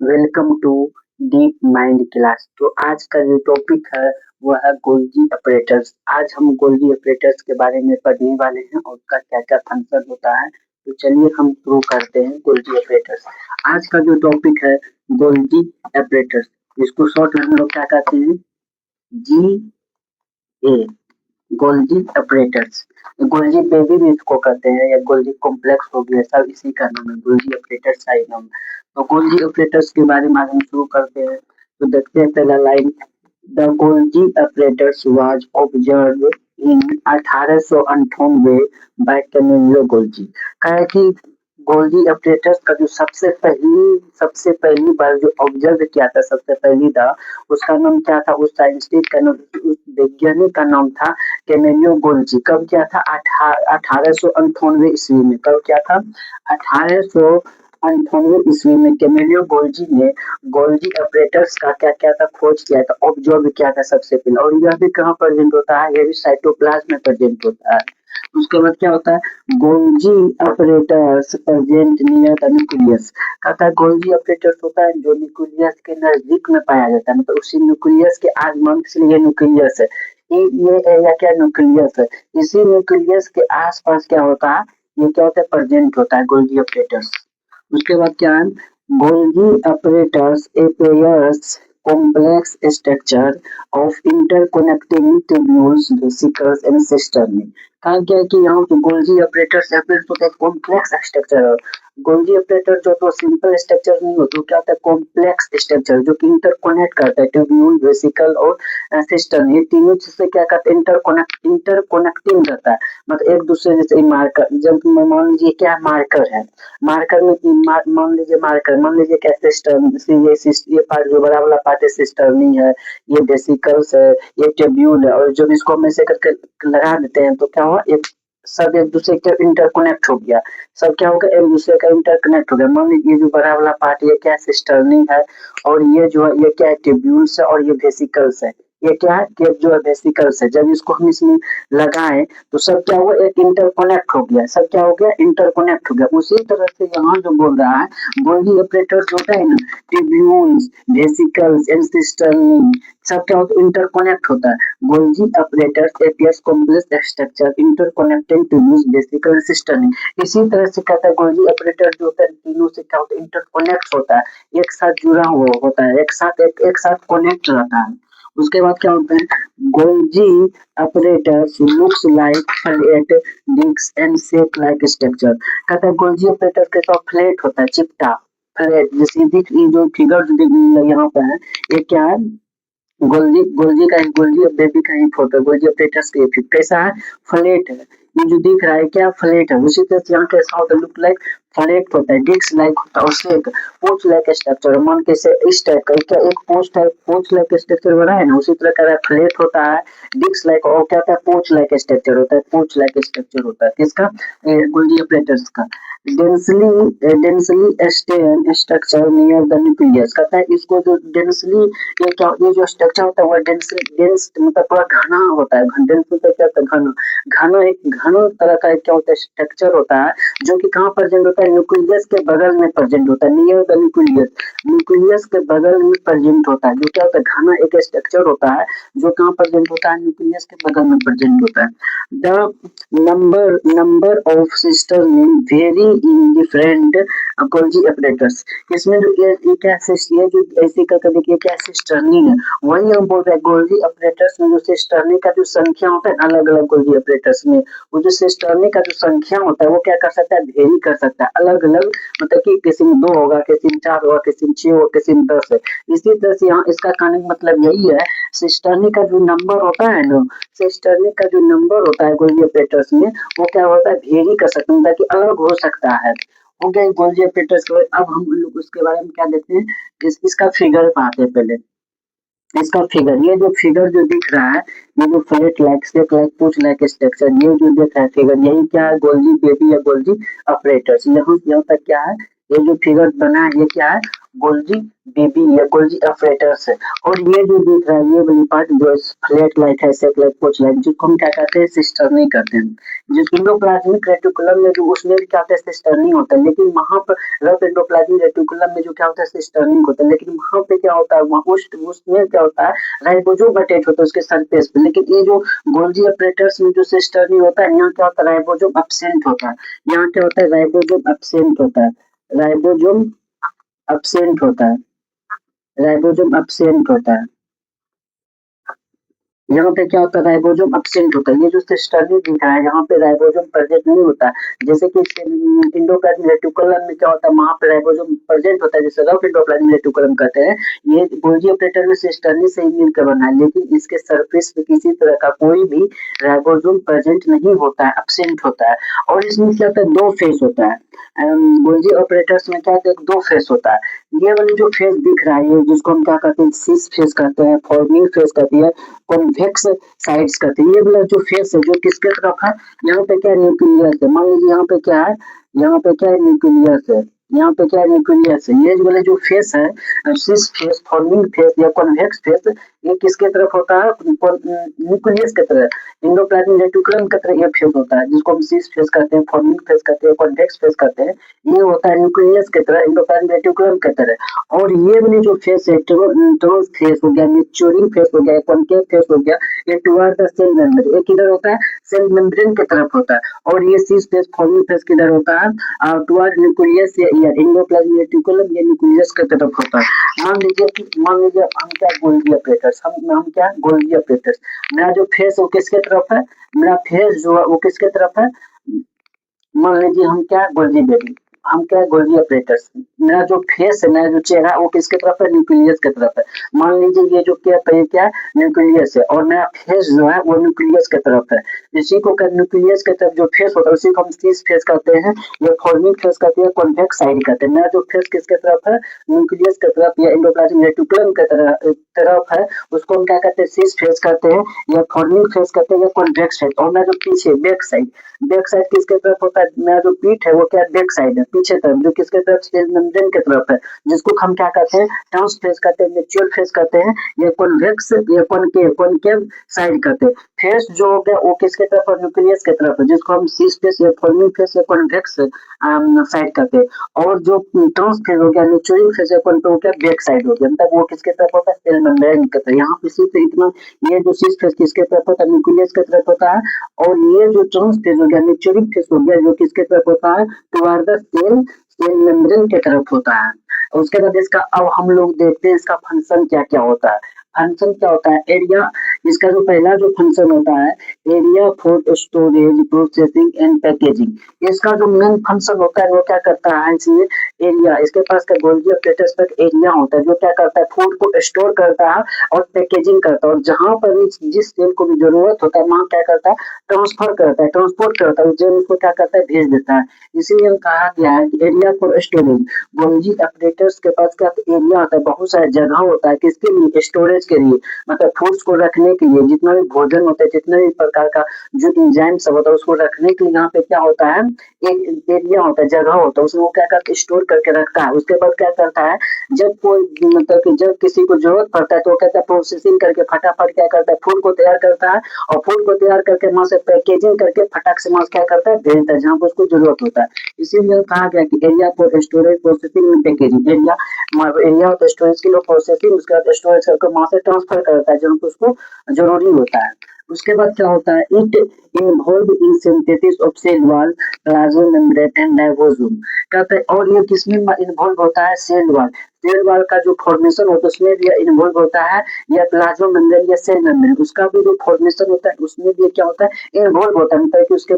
Welcome to deep mind class. तो आज का जो टॉपिक है वो है गोल्जी ऑपरेटर्स। आज हम गोल्जी ऑपरेटर्स के बारे में पढ़ने वाले हैं और उसका क्या क्या फंक्शन होता है। तो चलिए हम शुरू करते हैं गोल्जी ऑपरेटर्स। आज का जो टॉपिक है गोल्जी ऑपरेटर्स, इसको शॉर्ट में हम लोग क्या कहते हैं, जी ए, गोल्जी ऑपरेटर्स। गोल्जी बेबी भी इसको कहते हैं या गोल्जी कॉम्प्लेक्स हो गया, सब इसी का नाम है, गोल्जी ऑपरेटर्स का ही नाम है। तो गोल्जी ऑपरेटर्स के बारे में आज हम शुरू करते हैं। तो देखते हैं पहला line, the Golgi apparatus was observe in 1898 by Camillo Golgi. कहा है कि गोल्जी ऑपरेटर्स का जो सबसे पहली बार जो ऑब्जर्व किया था, सबसे पहली था, उसका नाम क्या था, उस साइंटिस्ट का नाम, उस वैज्ञानिक का नाम था कैमिलो गोल्जी। कब किया था? 1898 ईस्वी में। कब किया था? 1898 ईस्वी में कैमिलो गोल्जी ने गोल्जी ऑपरेटर्स का क्या किया था, खोज किया था, ऑब्जर्व किया था सबसे पहले। और यह भी कहाँ प्रेजेंट होता है? यह भी साइटोप्लाज्म में प्रेजेंट होता है। उसके बाद क्या होता है, Golgi operators present near the nucleus. कहता है गोल्जी ऑपरेटर्स होता है जो न्यूक्लियस के नजदीक में पाया जाता है, मतलब उसी न्यूक्लियस के आसमान, इसलिए न्यूक्लियस है। ये एरिया क्या न्यूक्लियस है, इसी न्यूक्लियस के आसपास क्या होता है, ये क्या होता है, प्रेजेंट होता है गोल्जी ऑपरेटर्स। उसके बाद क्या है, Golgi apparatus appears complex structure of interconnecting tubules, vesicles and cisternae। कहा गया है कि यहाँ पे गोल्जी ऑपरेटर्स होता है कॉम्प्लेक्स स्ट्रक्चर। गोल्जी ऑपरेटर जो तो सिंपल स्ट्रक्चर नहीं होता, क्या होता है, कॉम्प्लेक्स स्ट्रक्चर जो कि इंटरकनेक्ट करता है ट्यूब्यूल, वेसिकल और सिस्टम। ये तीनों चीज से क्या करते हैं, इंटरकनेक्टिंग रहता है, मतलब एक दूसरे जैसे मार्कर। जब मान लीजिए क्या मार्कर है, मार्कर में मान लीजिए मार्कर, मान लीजिए क्या सिस्टम, ये पार्ट जो बड़ा वाला पार्ट है सिस्टम नहीं है, ये वेसिकल्स है, ये ट्यूब्यूल है, और जब इसको हम ऐसे करके लगा देते हैं तो क्या हुआ, एक सब एक दूसरे के इंटरकनेक्ट हो गया। सब क्या होगा, एक दूसरे का इंटरकनेक्ट हो गया। मान लीजिए ये जो बड़ा वाला पार्ट ये क्या सिस्टर्नी है, और ये जो है ये क्या है, ट्यूब्यूल्स है, और ये वेसिकल्स है। ये क्या है, ये जो है वेसिकल्स है। जब इसको हम इसमें लगाएं तो सब क्या हुआ, एक इंटरकनेक्ट हो गया, सब क्या हो गया, इंटरकनेक्ट हो गया। उसी तरह से यहाँ जो बोल रहा है, गोल्गी ऑपरेटर्स होता है ना, ट्यूब्यूल्स, वेसिकल्स एंड सिस्टर्नी, सब क्या होता है, इंटरकनेक्ट होता है। Golgi operators APS complex structure interconnecting tubules, vesicle, cisternae. इसी तरह से कहता है गोल्गी ऑपरेटर जो होता है तीनों से क्या होता है, इंटरकनेक्ट होता है, एक साथ जुड़ा हुआ होता है, एक साथ कनेक्ट रहता है। उसके बाद क्या होता है, Golgi apparatus looks like flat discs and shaped like structure। कहता है गोल्जी ऑपरेटर के पास फ्लैट होता है, चिपटा, फ्लैट जैसे दिख, ये जो फिगर यहाँ पे है, ये क्या है, गोल्जी गोल्जी का गोल्जी बेबी का ही फोटो, गोल्जी ऑपरेटर्स का ये कैसा है, फ्लैट है। ये जो दिख रहा है क्या, फ्लैट है। उसी तरह से यहाँ कैसा होता है, लुक लाइक फ्लैट होता है, डिस्क लाइक होता है, उससे एक पोच लाइक स्ट्रक्चर, मान के से इस टाइप का क्या, एक पोच लाइक स्ट्रक्चर बना है ना, उसी तरह का फ्लैट होता है, डिस्क लाइक, और क्या होता है, पोच लाइक स्ट्रक्चर होता है, पोच लाइक स्ट्रक्चर होता है किसका, गोल्जी ऑपरेटर्स का। Densely stain structure near the nucleus. कहता है इसको जो डेंसली, ये क्या, ये जो स्ट्रक्चर होता है वो डेंस मतलब पूरा घना होता है। डेंस मतलब क्या होता है, घना, घना एक घना तरह का एक क्या होता है, स्ट्रक्चर होता है, जो कि कहाँ प्रेजेंट होता है, न्यूक्लियस के बगल में प्रेजेंट होता है, नियर द न्यूक्लियस, न्यूक्लियस के बगल में प्रेजेंट होता है। जो क्या होता है, घना एक स्ट्रक्चर होता है जो कहाँ प्रेजेंट होता है, न्यूक्लियस के बगल में प्रेजेंट होता है। The number of sister very in different Golgi operators. इसमें जो ये क्या ये जो ऐसे करके देखिए क्या सिस्टर्नी है, वही हम बोल रहे हैं गोल्जी ऑपरेटर्स में जो सिस्टर्नी का जो संख्या होता है अलग अलग गोल्जी ऑपरेटर्स में, वो जो सिस्टर्नी का जो संख्या होता है वो क्या कर सकता है, वेरी कर सकता है, अलग अलग, मतलब कि किसी में 2 होगा, किसी में 4 होगा, किसी में 6 होगा, किसी में 10 है। इसी तरह से यहाँ इसका कहने का मतलब यही है, सिस्टर्नी का जो नंबर होता है ना, सिस्टर्नी का जो नंबर होता है गोल्जी ऑपरेटर्स में, वो क्या होता है, वेरी कर सकता है, मतलब कि अलग हो सकता है। हो गया गोल्जी ऑपरेटर्स के। अब हम लोग उसके बारे में क्या देखते हैं, इसका फिगर पाते हैं पहले। इसका फिगर, ये जो फिगर जो दिख रहा है, ये जो फ्लैट लाइक शेप लाइक पूछ लाइक स्ट्रक्चर, ये जो दिख रहा है फिगर, यही क्या है, गोल्जी बेबी या गोल्जी ऑपरेटर्स। यहाँ यहाँ तक क्या है, ये जो फिगर बना है ये क्या है, गोल्जी बीबी या गोल्जी ऑपरेटर्स है। और ये जो दिख रहा है ये वाली पार्ट जो फ्लैट लाइट है सेक लाइट पोच लाइट जिसको हम क्या कहते हैं सिस्टर नहीं करते हैं। जो इंडोप्लाज्मिक रेटिकुलम में जो उसमें भी क्या होता है सिस्टर नहीं होता है, लेकिन वहां पर रफ इंडोप्लाज्मिक रेटिकुलम में जो क्या होता है सिस्टर नहीं होता है, लेकिन वहां पे क्या होता है वहाँ उसमें क्या होता है राइबोसोम अटैच होता है उसके सरफेस पे। लेकिन ये जो गोल्जी ऑपरेटर्स में जो सिस्टर नहीं होता है यहाँ क्या होता है राइबोसोम एब्सेंट होता है। यहाँ क्या होता है राइबोसोम एब्सेंट होता है। राइबोसोम एब्सेंट होता है। राइबोसोम एब्सेंट होता है। यहाँ पे क्या होता है राइबोसोम एब्सेंट होता है। ये जो सिस्टर्नी दिख रहा है यहाँ पे राइबोसोम प्रेजेंट नहीं होता है। जैसे कि इंडोप्लाज्मिक रेटिकुलम में क्या होता है वहां पे राइबोसोम प्रेजेंट होता है जिसे रफ इंडोप्लाज्मिक रेटिकुलम कहते हैं। ये गोल्जी ऑपरेटर में सिस्टर्नी से ही मिलकर बना है, लेकिन इसके सरफेस पे किसी तरह का कोई भी राइबोसोम प्रेजेंट नहीं होता है, एब्सेंट होता है। और इसमें क्या होता है दो फेस होता है। गोल्जी ऑपरेटर्स में क्या होता है दो फेस होता है। ये वाली जो फेस दिख रहा है ये जिसको हम क्या कहते हैं सिस फेस कहते हैं, फॉर्मिंग फेस कहते हैं, कॉन्वेक्स साइड्स कहते हैं। ये वाला जो फेस है जो किसके तरफ है यहाँ पे क्या न्यूक्लियस है। मान लीजिए यहाँ पे क्या है, यहाँ पे क्या है न्यूक्लियस है, यहाँ पे क्या है न्यूक्लियस है। ये वाला जो फेस है सिस फेस फॉर्मिंग फेस या कॉन्वेक्स फेस ये किसके तरफ होता है न्यूक्लियस की तरफ। इंडोप्लाज्मिक रेटिकुलम की तरफ ये फेस होता है जिसको हम सिस फेस कहते हैं, फॉर्मिंग फेस कहते हैं, कॉन्वेक्स फेस कहते हैं। ये होता है न्यूक्लियस की तरह इंडोप्लाज्मिक रेटिकुलम की तरह। और ये वाली जो फेस है ट्रांस फेस हो गया, मैच्योरिंग फेस हो गया, कॉन्केव फेस हो गया, ये टुवर्ड द सेल मेम्ब्रेन। ये किधर होता है सेल मेम्ब्रेन की तरफ होता है। और ये सिस फेस फॉर्मिंग फेस किधर होता है टुवर्ड न्यूक्लियस या ईयर इंडोप्लाज्मिक रेटिकुलम या न्यूक्लियस की तरफ होता है। मान लीजिए हम क्या गोल्गी ऑपरेटर्स हम क्या गोल्गी ऑपरेटर्स। मेरा जो फेस वो किसके तरफ है, मेरा फेस जो है वो किसके तरफ है। मान लीजिए हम क्या गोल्जी बेबी, हम क्या गोल्जी ऑपरेटर्स। मेरा जो फेस है मेरा जो चेहरा है वो किसके तरफ है न्यूक्लियस की तरफ है। मान लीजिए ये जो क्या है क्या न्यूक्लियस है और मेरा फेस जो है वो न्यूक्लियस की तरफ है। इसी को न्यूक्लियस की तरफ जो फेस होता है उसी को हम सिस फेस कहते हैं या फॉर्मिंग फेस कहते हैं, कॉन्वेक्स साइड कहते हैं। मेरा जो फेस किसके तरफ है न्यूक्लियस की तरफ या इंडोप्लाज्मिक रेटिकुलम की तरफ है उसको हम क्या कहते हैं सिस फेस कहते हैं या फॉर्मिंग फेस कहते हैं या कॉन्वेक्स फेस। और मेरा जो पीछे बैक साइड किसके तरफ होता है, मेरा जो पीठ है वो क्या बैक साइड है पीछे तरफ जो किसके तरफ सेल मेम्ब्रेन की तरफ है जिसको हम क्या कहते हैं ट्रांस फेस कहते हैं, मैच्योर फेस कहते हैं या कॉन्वेक्स या कॉनकेव साइड कहते हैं। फेस जो हो गया वो किसके तरफ है न्यूक्लियस की तरफ है जिसको हम सिस फेस या फॉर्मिंग फेस या कॉन्वेक्स साइड कहते हैं। और जो ट्रांस फेस हो गया मैच्योरिंग फेस या कॉनकेव हो गया बैक साइड हो गया, मतलब वो किसके तरफ होता है सेल मेम्ब्रेन की तरफ। यहाँ पे सिर्फ इतना ये जो सिस फेस किसके तरफ होता है न्यूक्लियस की तरफ होता है। और ये जो ट्रांस फेस हो गया मैच्योरिंग फेस हो गया जो किसके तरफ होता है टुवर्ड द सेल मेम्ब्रेन की तरफ होता है। उसके बाद इसका अब हम लोग देखते हैं इसका फंक्शन क्या क्या होता है। फंक्शन क्या होता है एरिया, इसका जो पहला जो फंक्शन होता है area for storage processing and packaging. इसका जो मेन फंक्शन होता है वो क्या करता है इसमें एरिया, इसके पास का गोल्गी ऑपरेटर्स तक एरिया होता है जो क्या करता है फूड को स्टोर करता है और पैकेजिंग करता है। और जहां पर भी जिस सेल को भी जरूरत होता है वहां क्या करता है ट्रांसफर करता है, ट्रांसपोर्ट करता है, उस उसको क्या करता है भेज देता है। इसीलिए कहा गया है कि area for storage. Golgi operators के पास क्या एरिया होता है बहुत सारा जगह होता है किसके लिए स्टोरेज के लिए, मतलब फूड्स को रखने के लिए जितना भी भोजन होता है जितने भी प्रकार का जो इंजाइम सब होता है उसको रखने के लिए यहाँ पे क्या होता है एक एरिया होता है जगह होता है उसमें वो क्या करता है स्टोर करके रखता है। उसके बाद क्या करता है जब कोई मतलब कि जब किसी को जरूरत पड़ता है तो वो कहता है प्रोसेसिंग करके फटाफट क्या करता है फूड को तैयार करता है और फूड को तैयार करके वहां से पैकेजिंग करके फटाक से वहां क्या करता है भेजता है जहाँ पर उसको जरूरत होता है। इसीलिए कहा गया कि area for storage processing and packaging. Area होता है स्टोरेज के लिए प्रोसेसिंग, उसके बाद स्टोरेज करके वहां से ट्रांसफर करता है जहाँ पर उसको जरूरी होता है। उसके बाद क्या होता है it involve in synthesis of cell wall plasma membrane and ribosome. कहते हैं और ये किसमें इन्वॉल्व होता है सेल वॉल, सेल वॉल का जो फॉर्मेशन होता है उसमें भी इन्वॉल्व होता है या प्लाज्मा मेम्ब्रेन या सेल मेम्ब्रेन उसका भी जो फॉर्मेशन होता है उसमें भी क्या होता है इन्वॉल्व होता है, मतलब कि उसके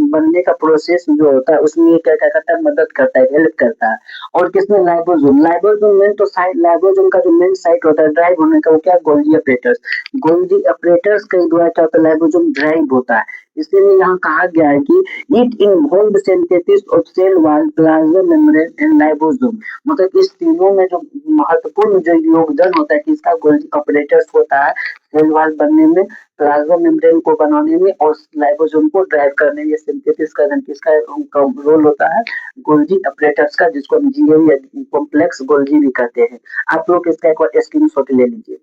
बनने का प्रोसेस जो होता है उसमें क्या क्या करता है मदद करता है हेल्प करता है। और किसमें लाइबोसोम, लाइबोसोम मेन तो साइट लाइबोसोम का जो मेन साइट होता है ड्राइव होने का वो क्या गोल्गी ऑपरेटर्स। गोल्गी ऑपरेटर्स के द्वारा क्या होता है लाइबोसोम ड्राइव होता है। इसीलिए यहाँ कहा गया है कि it involve synthesis of cell wall plasma membrane and ribosome, मतलब इस तीनों में जो महत्वपूर्ण जो योगदान होता है किसका, गोल्गी ऑपरेटर्स होता है सेल वॉल बनने में, प्लाज्मा मेम्ब्रेन को बनाने में और लाइसोसोम को ड्राइव करने में, सिंथेसिस करने किसका उनका रोल होता है, गोल्गी ऑपरेटर्स का, जिसको हम जीएम या कॉम्प्लेक्स गोल्गी भी कहते हैं। आप लोग इसका एक बार स्क्रीनशॉट ले लीजिए।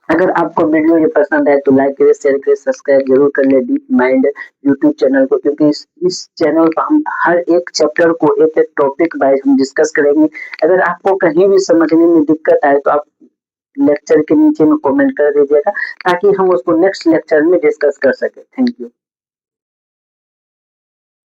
अगर आपको वीडियो ये पसंद आए तो लाइक करें, शेयर करें, सब्सक्राइब जरूर कर ले डीप माइंड यूट्यूब चैनल को, क्योंकि इस चैनल पर हम हर एक चैप्टर को एक एक टॉपिक वाइज हम डिस्कस करेंगे। अगर आपको कहीं भी समझने में दिक्कत आए तो आप लेक्चर के नीचे में कमेंट कर दीजिएगा ताकि हम उसको नेक्स्ट लेक्चर में डिस्कस कर सके। Thank you.